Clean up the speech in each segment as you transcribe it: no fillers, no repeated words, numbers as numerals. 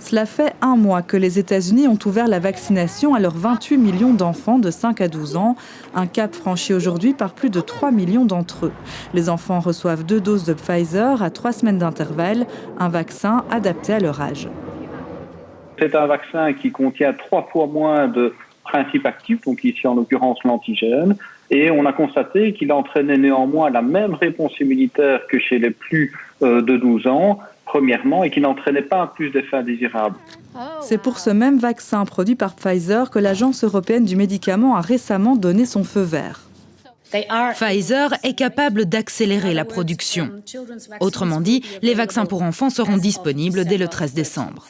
Cela fait un mois que les États-Unis ont ouvert la vaccination à leurs 28 millions d'enfants de 5 à 12 ans, un cap franchi aujourd'hui par plus de 3 millions d'entre eux. Les enfants reçoivent 2 doses de Pfizer à 3 semaines d'intervalle, un vaccin adapté à leur âge. C'est un vaccin qui contient 3 fois moins de principes actifs, donc ici en l'occurrence l'antigène, et on a constaté qu'il entraînait néanmoins la même réponse immunitaire que chez les plus de 12 ans, premièrement, et qui n'entraînait pas plus d'effets indésirables. C'est pour ce même vaccin produit par Pfizer que l'Agence européenne du médicament a récemment donné son feu vert. Pfizer est capable d'accélérer la production. Autrement dit, les vaccins pour enfants seront disponibles dès le 13 décembre.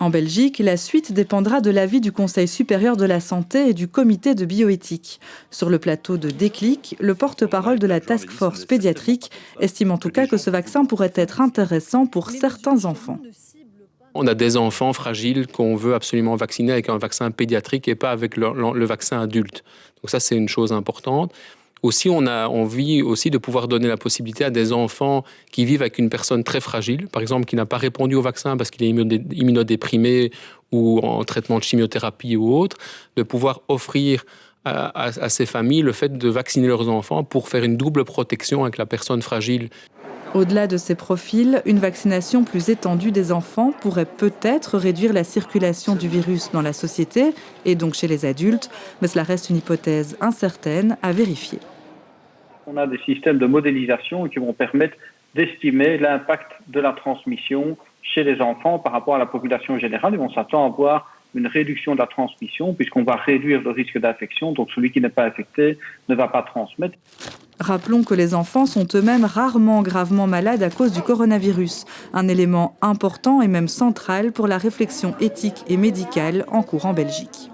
En Belgique, la suite dépendra de l'avis du Conseil supérieur de la santé et du comité de bioéthique. Sur le plateau de Déclic, le porte-parole de la Task Force pédiatrique estime en tout cas que ce vaccin pourrait être intéressant pour certains enfants. On a des enfants fragiles qu'on veut absolument vacciner avec un vaccin pédiatrique et pas avec le vaccin adulte. Donc ça, c'est une chose importante. Aussi, on a envie aussi de pouvoir donner la possibilité à des enfants qui vivent avec une personne très fragile, par exemple qui n'a pas répondu au vaccin parce qu'il est immunodéprimé ou en traitement de chimiothérapie ou autre, de pouvoir offrir à ces familles le fait de vacciner leurs enfants pour faire une double protection avec la personne fragile. Au-delà de ces profils, une vaccination plus étendue des enfants pourrait peut-être réduire la circulation du virus dans la société et donc chez les adultes, mais cela reste une hypothèse incertaine à vérifier. On a des systèmes de modélisation qui vont permettre d'estimer l'impact de la transmission chez les enfants par rapport à la population générale et on s'attend à voir une réduction de la transmission puisqu'on va réduire le risque d'infection, donc celui qui n'est pas infecté ne va pas transmettre. Rappelons que les enfants sont eux-mêmes rarement gravement malades à cause du coronavirus, un élément important et même central pour la réflexion éthique et médicale en cours en Belgique.